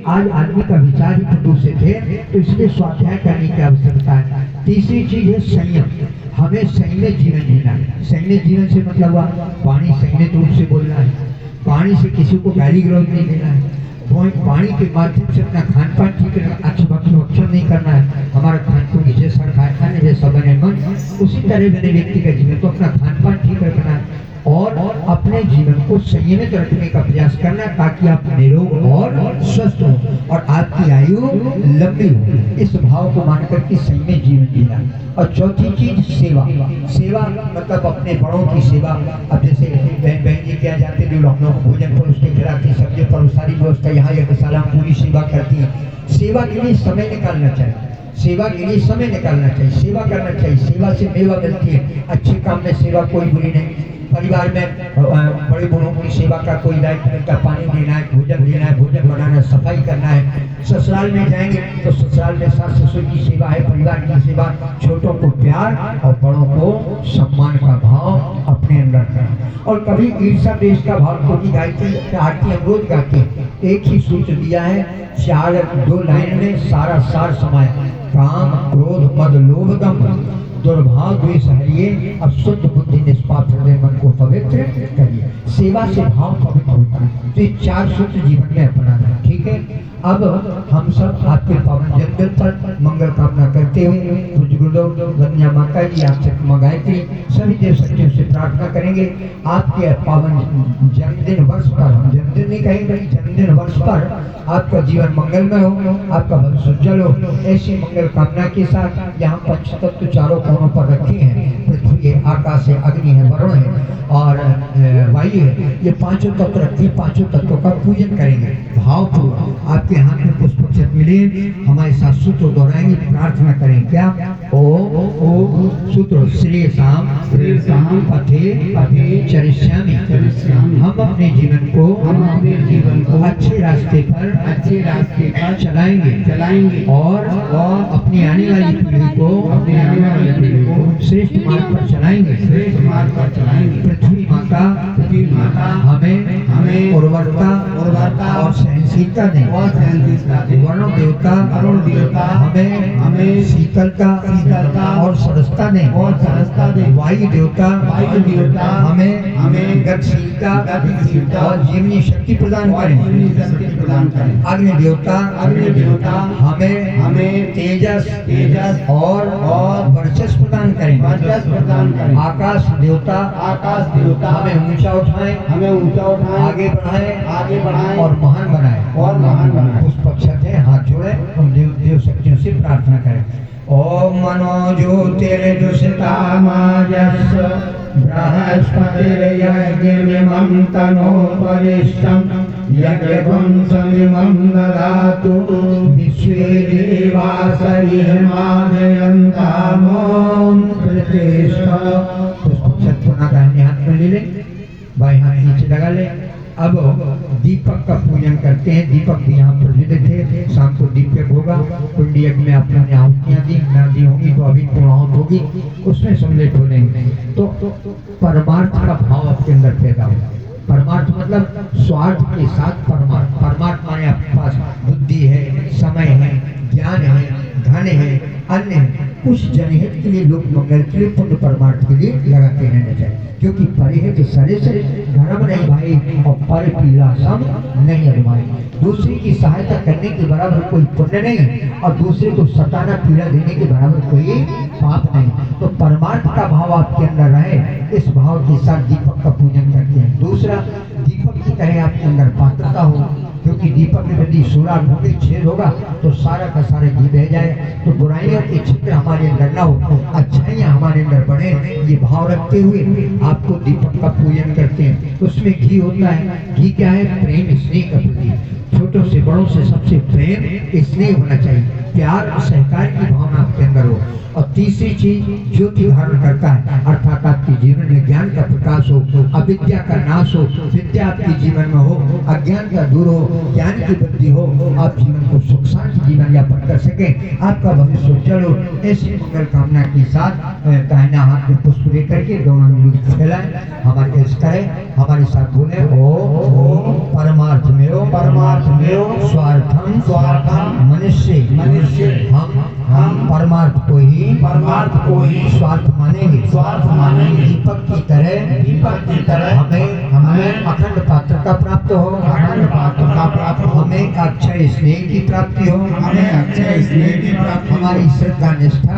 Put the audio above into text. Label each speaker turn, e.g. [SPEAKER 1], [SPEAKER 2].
[SPEAKER 1] आज आदमी का विचार ही प्रदूषित है, तो इसलिए स्वाध्याय करने की आवश्यकता है। तीसरी चीज है संयम। हमें संयमित जीवन जीना है। संयमित जीवन से मतलब हुआ वाणी संयमित रूप से बोलना है, वाणी से किसी को गाली गलौज नहीं देना है, वाणी के माध्यम से अपना खान पान ठीक रखना, अक्षर नहीं करना है। हमारा खान पान जैसा खाने जैसा बने मन, उसी तरह बने व्यक्ति का जीवन, तो अपना खान पान ठीक रखना है और अपने जीवन को संयमित रखने का प्रयास करना, ताकि आप निरोग और स्वस्थ हो और आपकी आयु लंबी हो। इस भाव को मानकर के संयमित जीवन जीना। और चौथी चीज सेवा। सेवा मतलब अपने बड़ों की सेवा। अब जैसे बहन जी क्या जाते हैं, जो हम लोग भोजन पर उसके खिलाती, सब्जी पर उस सारी व्यवस्था यहाँ यज्ञशाला पूरी सेवा करती है। सेवा के लिए समय निकालना चाहिए, सेवा के लिए समय निकालना चाहिए, सेवा करना चाहिए। सेवा से मेवा मिलती है। अच्छे काम में सेवा कोई बुरी नहीं। परिवार में बड़े बूढ़ों की सेवा का कोई दायित्व मिलता, पानी देना है, भोजन देना है, भोजन बनाना, सफाई करना है। ससुराल में जाएंगे तो ससुराल में सास ससुर की सेवा है, परिवार की सेवा, छोटों को प्यार और बड़ों को सम्मान का भाव अपने अंदर करना। और कभी ईर्षा द्वेष का भाव, क्योंकि गायत्री आरती हम रोज गाते हैं। एक ही सूत्र दिया है, 2 लाइन में सारा सार समाया। काम क्रोध मद लोभ दम्भ दुर्भाव द्वेष हरिये, अब शुद्ध बुद्धि निष्पाप हृदय मन को पवित्र करिए। सेवा से भाव पवित्र होता है। तो ये 4 सूत्र जीवन में अपनाना है। ठीक है। अब हम सब आपके पावन जन्मदिन पर मंगल कामना करते हुए पूज्य गुरुदेव वंदनीय माता जी, आपसे गायत्री सभी देव शक्तियों से प्रार्थना करेंगे, आपके पावन जन्मदिन वर्ष पर, हम जन्मदिन नहीं कहेंगे, जन्मदिन वर्ष पर आपका जीवन मंगलमय हो, आपका भविष्य उज्जवल हो। ऐसी मंगल कामना के साथ यहाँ पंचतत्व चारों कोनों पर रखे हैं। पृथ्वी है, आकाश है, अग्नि है, वरुण है और वायु है। ये 5 तत्व रखी, 5 तत्वों का पूजन करेंगे भावपूर्वक। आपके हाथ में पुष्प मिले, हमारे साथ सूत्र दोहराएंगे, प्रार्थना करें। क्या? ओ सूत्र श्रेयसाम पथे चरिष्यामि। हम अपने जीवन को अच्छे रास्ते पर चलाएंगे और अपनी आने वाली पीढ़ी को श्रेष्ठ मार्ग पर चलाएंगे। पृथ्वी माता हमें उर्वरता और सहनशीलता दें। वरुण देवता हमें शीतलता और सरसता दें। वायु देवता हमें गतिशीलता और जीवनी शक्ति प्रदान करें। अग्नि देवता हमें तेजस और वर्चस्व प्रदान करें। आकाश देवता हमें ऊंचा उठाएं, आगे बढ़ाएं और महान बनाएं। पुष्प अक्षत है, हाथ जोड़े, हम देव शक्तियों से प्रार्थना करें। ओम मनोज्योतिर्जुषतामाजस् बृहस्पतिर्यज्ञमिमं तनोपरिष्टं यज्ञपुंसमिमं ददातु विश्वे देवासरिमादयन्तामों प्रतिष्ठा। पुष्प पुनः दाहिने हाथ में ले लें, बाएं हाथ नीचे लगा लें। अब दीपक का पूजन करते हैं। दीपक भी यहाँ प्रज्वलित थे। शाम को दीपक होगा। कुंडी यज्ञ में आपने आहुतियाँ दी, ना दी होंगी तो अभी पूर्णाहुत होगी, उसमें सम्मिलित हो लेंगे। तो परमार्थ का भाव आपके अंदर पैदा होगा। परमार्थ मतलब स्वार्थ के साथ परमार्थ। परमार्थ माने आपके पास बुद्धि है, समय है, ज्ञान है, धन है, अन्न है। उस जनहित के लिए, लोक मंगल के लिए, पुण्य परमार्थ के लिए लगाते रहना चाहिए। क्योंकि परे है कि सरे से धर्म नहीं भाई, और पर पीला सम नहीं अधमाई। दूसरे की सहायता करने के बराबर कोई पुण्य नहीं, और दूसरे को सताना पीड़ा देने के बराबर कोई पाप नहीं। तो परमार्थ का भाव आपके अंदर रहे, इस भाव के साथ दीपक का पूजन करते हैं। दूसरा, दीपक की तरह आपके अंदर पात्रता हो, क्योंकि दीपक में यदि सूरा होगी, छेद होगा तो सारा का सारा घी बह जाए। तो बुराइयों के छिद्र हमारे अंदर न हो, अच्छाइयाँ हमारे अंदर बढ़े, ये भाव रखते हुए आपको दीपक का पूजन करते हैं। उसमें घी होता है। घी क्या है? प्रेम स्नेह का प्रतीक। छोटों से बड़ों से सबसे प्रेम स्नेह होना चाहिए, प्यार और सहकार की भावना आपके अंदर हो। और तीसरी चीज ज्योति धारण करता है, अर्थात आपके जीवन में ज्ञान का प्रकाश हो, अविद्या का नाश हो, विद्या आपके जीवन में हो, अज्ञान का दूर हो, ज्ञान की वृद्धि हो, आप जीवन को सुख शांति जीवन यापन कर सके, आपका भविष्य उज्जवल हो। ऐसी मंगल कामना के साथ दाहिना हाथ में पुष्प लेकर के दोनों अंगुली फैलाएं, हमारे करें, हमारे साथ बोले। ओ परमार्थ में हो, स्वार्थम परमार्थ को ही स्वार्थ मानेंगे। दीपक की तरह हमें अखंड पात्रता प्राप्त हो, हमें अक्षय स्नेह की प्राप्ति हो, हमारी श्रद्धा निष्ठा